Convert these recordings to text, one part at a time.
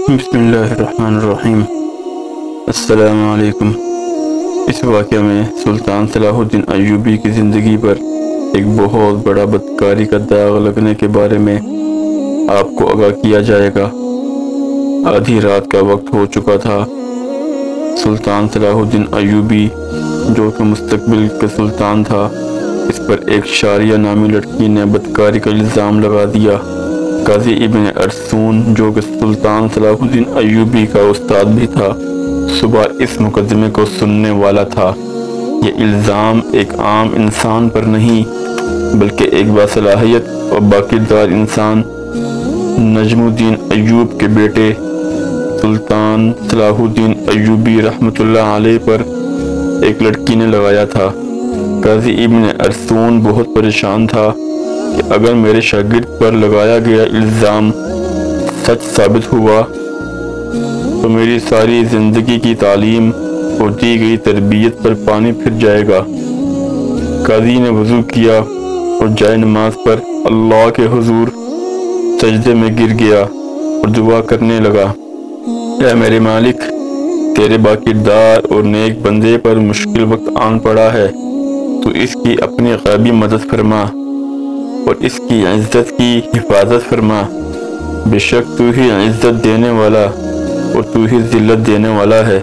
بسم اللہ الرحمن الرحیم۔ السلام علیکم۔ اس واقعہ میں سلطان صلاح الدین ایوبی کی زندگی پر ایک بہت بڑا بدکاری کا داغ لگنے کے بارے میں آپ کو آگاہ کیا جائے گا۔ آدھی رات کا وقت ہو چکا تھا۔ سلطان صلاح الدین ایوبی جو کہ مستقبل کے سلطان تھا، اس پر ایک شاریہ نامی لڑکی نے بدکاری کا الزام لگا دیا۔ قاضی ابن ارسطون جو کہ سلطان صلاح الدین ایوبی کا استاد بھی تھا، صبح اس مقدمے کو سننے والا تھا۔ یہ الزام ایک عام انسان پر نہیں بلکہ ایک باصلاحیت اور باکردار انسان نجم الدین ایوب کے بیٹے سلطان صلاح الدین ایوبی رحمۃ اللہ علیہ پر ایک لڑکی نے لگایا تھا۔ قاضی ابن ارسطون بہت پریشان تھا کہ اگر میرے شاگرد پر لگایا گیا الزام سچ ثابت ہوا تو میری ساری زندگی کی تعلیم اور دی گئی تربیت پر پانی پھر جائے گا۔ قاضی نے وضو کیا اور جائے نماز پر اللہ کے حضور سجدے میں گر گیا اور دعا کرنے لگا، اے میرے مالک، تیرے باکردار اور نیک بندے پر مشکل وقت آن پڑا ہے، تو اس کی اپنی غیبی مدد فرما اور اس کی عزت کی حفاظت فرما۔ بے شک تو ہی عزت دینے والا اور تو ہی ذلت دینے والا ہے۔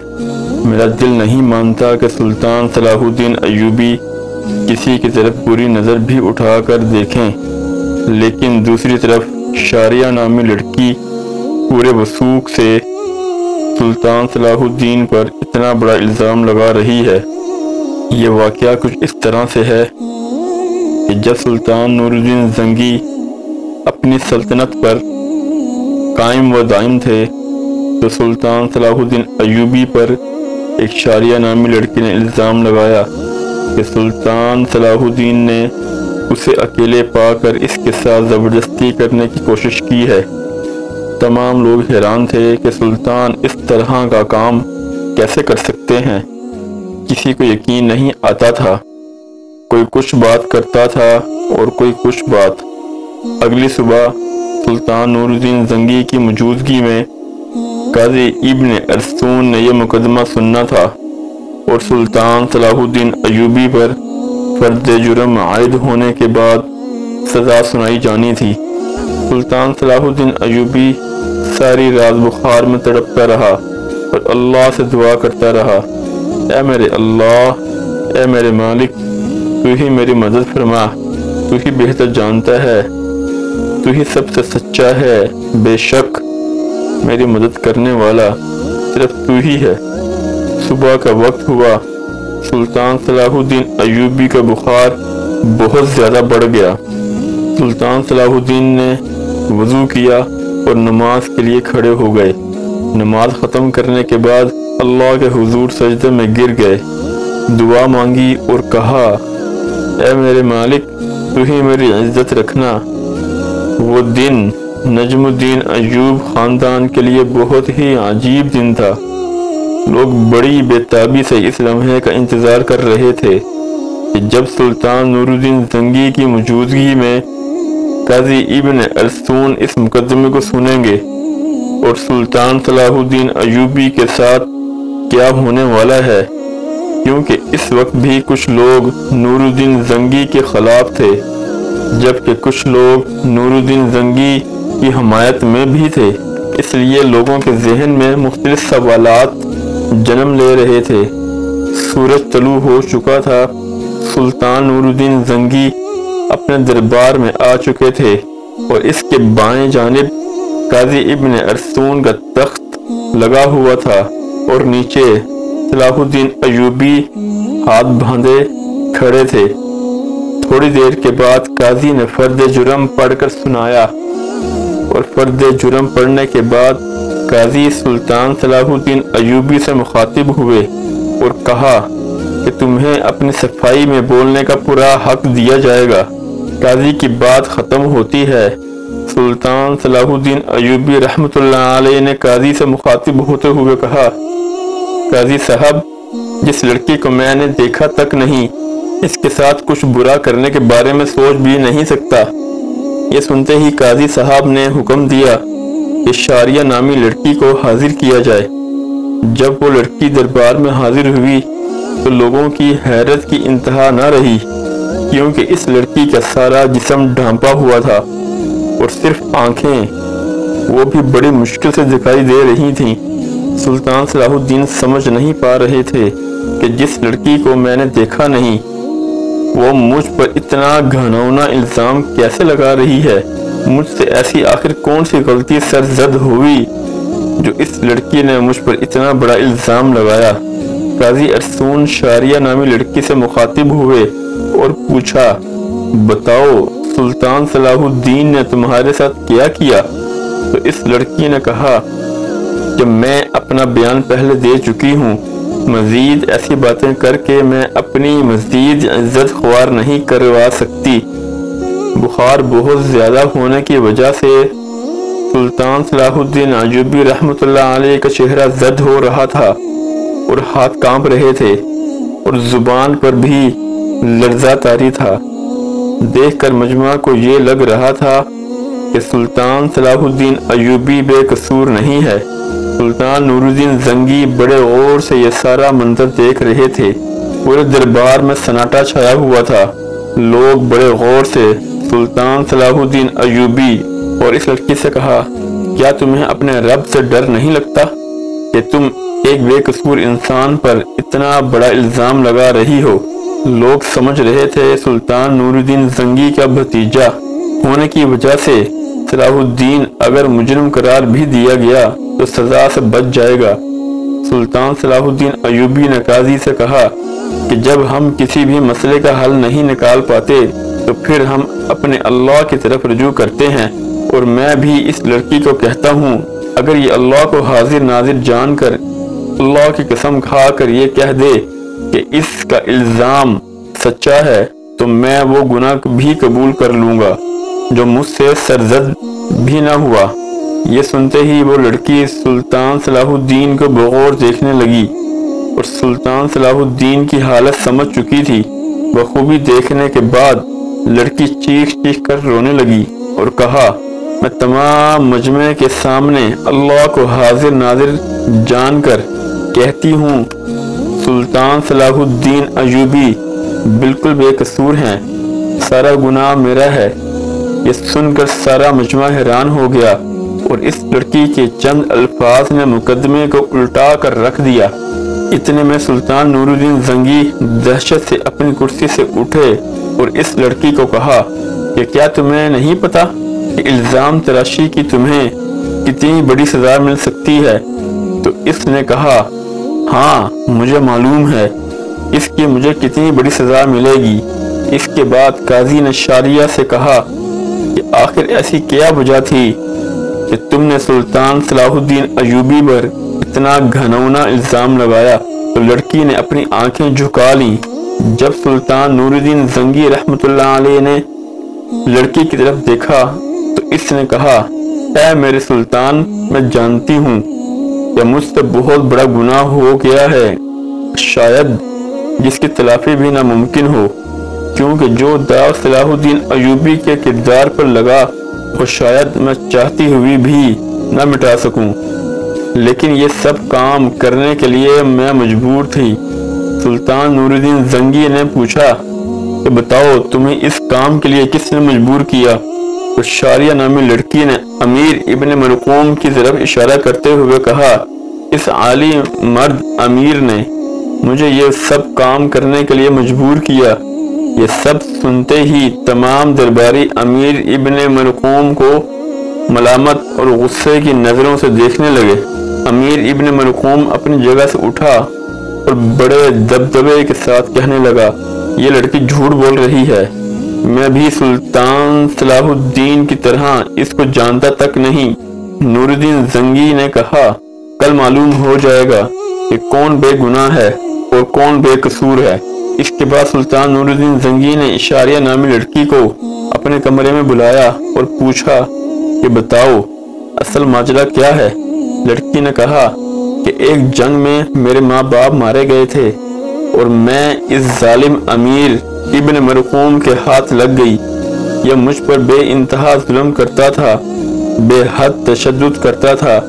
میرا دل نہیں مانتا کہ سلطان صلاح الدین ایوبی کسی کی طرف بری نظر بھی اٹھا کر دیکھیں، لیکن دوسری طرف شاریہ نامی لڑکی پورے وثوق سے سلطان صلاح الدین پر اتنا بڑا الزام لگا رہی ہے۔ یہ واقعہ کچھ اس طرح سے ہے کہ جب سلطان نور الدین زنگی اپنی سلطنت پر قائم و دائم تھے تو سلطان صلاح الدین ایوبی پر ایک شاریہ نامی لڑکی نے الزام لگایا کہ سلطان صلاح الدین نے اسے اکیلے پا کر اس کے ساتھ زبردستی کرنے کی کوشش کی ہے۔ تمام لوگ حیران تھے کہ سلطان اس طرح کا کام کیسے کر سکتے ہیں۔ کسی کو یقین نہیں آتا تھا۔ کوئی کچھ بات کرتا تھا اور کوئی کچھ بات۔ اگلی صبح سلطان نور الدین زنگی کی موجودگی میں قاضی ابن ارسطون نے یہ مقدمہ سننا تھا اور سلطان صلاح الدین ایوبی پر فرد جرم عائد ہونے کے بعد سزا سنائی جانی تھی۔ سلطان صلاح الدین ایوبی ساری رات بخار میں تڑپتا رہا اور اللہ سے دعا کرتا رہا، اے میرے اللہ، اے میرے مالک، تو ہی میری مدد فرما، تو ہی بہتر جانتا ہے، تو ہی سب سے سچا ہے، بے شک میری مدد کرنے والا صرف تو ہی ہے۔ صبح کا وقت ہوا۔ سلطان صلاح الدین ایوبی کا بخار بہت زیادہ بڑھ گیا۔ سلطان صلاح الدین نے وضو کیا اور نماز کے لیے کھڑے ہو گئے۔ نماز ختم کرنے کے بعد اللہ کے حضور سجدے میں گر گئے، دعا مانگی اور کہا، اے میرے مالک، تو ہی میری عزت رکھنا۔ وہ دن نجم الدین ایوب خاندان کے لیے بہت ہی عجیب دن تھا۔ لوگ بڑی بے تابی سے اس لمحے کا انتظار کر رہے تھے کہ جب سلطان نور الدین زنگی کی موجودگی میں قاضی ابن ارسطون اس مقدمے کو سنیں گے اور سلطان صلاح الدین ایوبی کے ساتھ کیا ہونے والا ہے، کیونکہ اس وقت بھی کچھ لوگ نور الدین زنگی کے خلاف تھے جبکہ کچھ لوگ نور الدین زنگی کی حمایت میں بھی تھے۔ اس لیے لوگوں کے ذہن میں مختلف سوالات جنم لے رہے تھے۔ سورج طلوع ہو چکا تھا۔ سلطان نور الدین زنگی اپنے دربار میں آ چکے تھے اور اس کے بائیں جانب قاضی ابن ارسطون کا تخت لگا ہوا تھا اور نیچے صلاح الدین ایوبی ہاتھ باندھے کھڑے تھے۔ تھوڑی دیر کے بعد قاضی نے فرد جرم پڑھ کر سنایا اور فرد جرم پڑھنے کے بعد قاضی سلطان صلاح الدین ایوبی سے مخاطب ہوئے اور کہا کہ تمہیں اپنی صفائی میں بولنے کا پورا حق دیا جائے گا۔ قاضی کی بات ختم ہوتی ہے، سلطان صلاح الدین ایوبی رحمۃ اللہ علیہ نے قاضی سے مخاطب ہوتے ہوئے کہا، قاضی صاحب، جس لڑکی کو میں نے دیکھا تک نہیں، اس کے ساتھ کچھ برا کرنے کے بارے میں سوچ بھی نہیں سکتا۔ یہ سنتے ہی قاضی صاحب نے حکم دیا کہ شاریہ نامی لڑکی کو حاضر کیا جائے۔ جب وہ لڑکی دربار میں حاضر ہوئی تو لوگوں کی حیرت کی انتہا نہ رہی، کیونکہ اس لڑکی کا سارا جسم ڈھانپا ہوا تھا اور صرف آنکھیں وہ بھی بڑی مشکل سے دکھائی دے رہی تھیں۔ سلطان صلاح الدین سمجھ نہیں پا رہے تھے کہ جس لڑکی کو میں نے دیکھا نہیں وہ مجھ پر اتنا گھناؤنا الزام کیسے لگا رہی ہے۔ مجھ سے ایسی آخر کون سی غلطی سرزد ہوئی جو اس لڑکی نے مجھ پر اتنا بڑا الزام لگایا۔ قاضی ارسطون شاریہ نامی لڑکی سے مخاطب ہوئے اور پوچھا، بتاؤ سلطان صلاح الدین نے تمہارے ساتھ کیا کیا؟ تو اس لڑکی نے کہا کہ میں اپنا بیان پہلے دے چکی ہوں، مزید ایسی باتیں کر کے میں اپنی مزید عزت خوار نہیں کروا سکتی۔ بخار بہت زیادہ ہونے کی وجہ سے سلطان صلاح الدین ایوبی رحمۃ اللہ علیہ کا چہرہ زرد ہو رہا تھا اور ہاتھ کانپ رہے تھے اور زبان پر بھی لرزہ طاری تھا۔ دیکھ کر مجمع کو یہ لگ رہا تھا کہ سلطان صلاح الدین ایوبی بے قصور نہیں ہے۔ سلطان نور الدین زنگی بڑے غور سے یہ سارا منظر دیکھ رہے تھے۔ پورے دربار میں سناٹا چھایا ہوا تھا۔ لوگ بڑے غور سے سلطان صلاح الدین ایوبی اور اس لڑکی سے کہا، کیا تمہیں اپنے رب سے ڈر نہیں لگتا کہ تم ایک بے قصور انسان پر اتنا بڑا الزام لگا رہی ہو؟ لوگ سمجھ رہے تھے سلطان نور الدین زنگی کا بھتیجا ہونے کی وجہ سے صلاح الدین اگر مجرم قرار بھی دیا گیا تو سزا سے بچ جائے گا۔ سلطان صلاح الدین ایوبی نے قاضی سے کہا کہ جب ہم کسی بھی مسئلے کا حل نہیں نکال پاتے تو پھر ہم اپنے اللہ کی طرف رجوع کرتے ہیں، اور میں بھی اس لڑکی کو کہتا ہوں اگر یہ اللہ کو حاضر ناظر جان کر اللہ کی قسم کھا کر یہ کہہ دے کہ اس کا الزام سچا ہے تو میں وہ گناہ بھی قبول کر لوں گا جو مجھ سے سرزد بھی نہ ہوا۔ یہ سنتے ہی وہ لڑکی سلطان صلاح الدین کو بغور دیکھنے لگی اور سلطان صلاح الدین کی حالت سمجھ چکی تھی۔ بخوبی دیکھنے کے بعد لڑکی چیخ چیخ کر رونے لگی اور کہا، میں تمام مجمع کے سامنے اللہ کو حاضر ناظر جان کر کہتی ہوں سلطان صلاح الدین ایوبی بالکل بے قصور ہیں، سارا گناہ میرا ہے۔ یہ سن کر سارا مجمع حیران ہو گیا اور اس لڑکی کے چند الفاظ نے مقدمے کو الٹا کر رکھ دیا۔ اتنے میں سلطان نور الدین زنگی دہشت سے اپنی کرسی سے اٹھے اور اس لڑکی کو کہا کہ کیا تمہیں نہیں پتا کہ الزام تراشی کی تمہیں کتنی بڑی سزا مل سکتی ہے؟ تو اس نے کہا، ہاں مجھے معلوم ہے اس کی مجھے کتنی بڑی سزا ملے گی۔ اس کے بعد قاضی نے شاریہ سے کہا کہ آخر ایسی کیا وجہ تھی کہ تم نے سلطان صلاح الدین ایوبی پر اتنا گھناؤنا الزام لگایا؟ تو لڑکی نے اپنی آنکھیں جھکا لیں۔ جب سلطان نور الدین زنگی رحمۃ اللہ علیہ نے لڑکی کی طرف دیکھا تو اس نے کہا، اے میرے سلطان، میں جانتی ہوں کہ مجھ سے بہت بڑا گناہ ہو گیا ہے، شاید جس کی تلافی بھی ناممکن ہو، کیونکہ جو داغ صلاح الدین ایوبی کے کردار پر لگا وہ شاید میں چاہتی ہوئی بھی نہ مٹا سکوں، لیکن یہ سب کام کرنے کے لیے میں مجبور تھی۔ سلطان نور الدین زنگی نے پوچھا کہ بتاؤ تمہیں اس کام کے لیے کس نے مجبور کیا؟ تو شاریہ نامی لڑکی نے امیر ابن مرقوم کی طرف اشارہ کرتے ہوئے کہا، اس عالی مرد امیر نے مجھے یہ سب کام کرنے کے لیے مجبور کیا۔ یہ سب سنتے ہی تمام درباری امیر ابن مرقوم کو ملامت اور غصے کی نظروں سے دیکھنے لگے۔ امیر ابن مرقوم اپنی جگہ سے اٹھا اور بڑے دبدبے کے ساتھ کہنے لگا، یہ لڑکی جھوٹ بول رہی ہے، میں بھی سلطان صلاح الدین کی طرح اس کو جانتا تک نہیں۔ نور الدین زنگی نے کہا، کل معلوم ہو جائے گا کہ کون بے گناہ ہے اور کون بے قصور ہے۔ اس کے بعد سلطان نور الدین زنگی نے شاریہ نامی لڑکی کو اپنے کمرے میں بلایا اور پوچھا کہ بتاؤ اصل ماجرا کیا ہے؟ لڑکی نے کہا کہ ایک جنگ میں میرے ماں باپ مارے گئے تھے اور میں اس ظالم امیر ابن مرقوم کے ہاتھ لگ گئی۔ یہ مجھ پر بے انتہا ظلم کرتا تھا بے حد تشدد کرتا تھا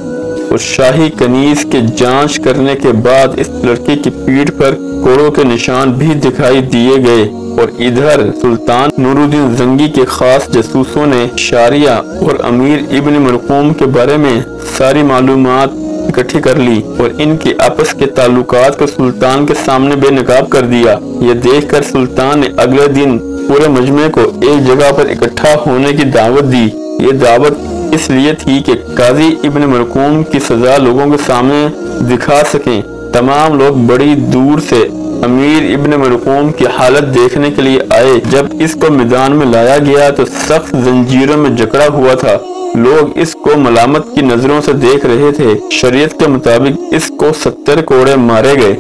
اور شاہی کنیز کے جانچ کرنے کے بعد اس لڑکے کی پیٹھ پر کوڑوں کے نشان بھی دکھائی دیے گئے۔ اور ادھر سلطان نور الدین زنگی کے خاص جاسوسوں نے شاریہ اور امیر ابن مرقوم کے بارے میں ساری معلومات اکٹھی کر لی اور ان کے آپس کے تعلقات کو سلطان کے سامنے بے نقاب کر دیا۔ یہ دیکھ کر سلطان نے اگلے دن پورے مجمع کو ایک جگہ پر اکٹھا ہونے کی دعوت دی۔ یہ دعوت اس لیے تھی کہ قاضی ابن مرقوم کی سزا لوگوں کے سامنے دکھا سکیں۔ تمام لوگ بڑی دور سے امیر ابن مرقوم کی حالت دیکھنے کے لیے آئے۔ جب اس کو میدان میں لایا گیا تو سخت زنجیروں میں جکڑا ہوا تھا۔ لوگ اس کو ملامت کی نظروں سے دیکھ رہے تھے۔ شریعت کے مطابق اس کو 70 کوڑے مارے گئے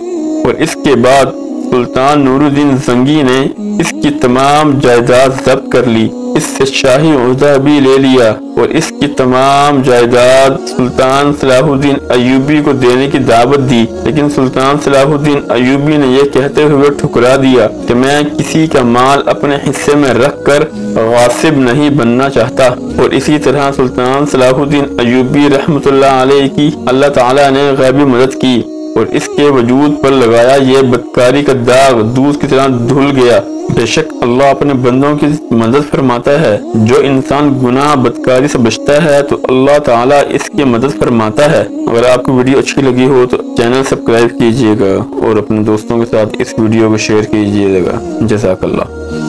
اور اس کے بعد سلطان نور الدین زنگی نے اس کی تمام جائیداد ضبط کر لی، اس سے شاہی عہدہ بھی لے لیا اور اس کی تمام جائیداد سلطان صلاح الدین ایوبی کو دینے کی دعوت دی۔ لیکن سلطان صلاح الدین ایوبی نے یہ کہتے ہوئے ٹھکرا دیا کہ میں کسی کا مال اپنے حصے میں رکھ کر غاصب نہیں بننا چاہتا۔ اور اسی طرح سلطان صلاح الدین ایوبی رحمۃ اللہ علیہ کی اللہ تعالیٰ نے غیبی مدد کی اور اس کے وجود پر لگایا یہ بدکاری کا داغ دودھ کی طرح دھل گیا۔ بے شک اللہ اپنے بندوں کی مدد فرماتا ہے۔ جو انسان گناہ بدکاری سے بچتا ہے تو اللہ تعالیٰ اس کی مدد فرماتا ہے۔ اگر آپ کو ویڈیو اچھی لگی ہو تو چینل سبسکرائب کیجیے گا اور اپنے دوستوں کے ساتھ اس ویڈیو کو شیئر کیجیے گا۔ جزاک اللہ۔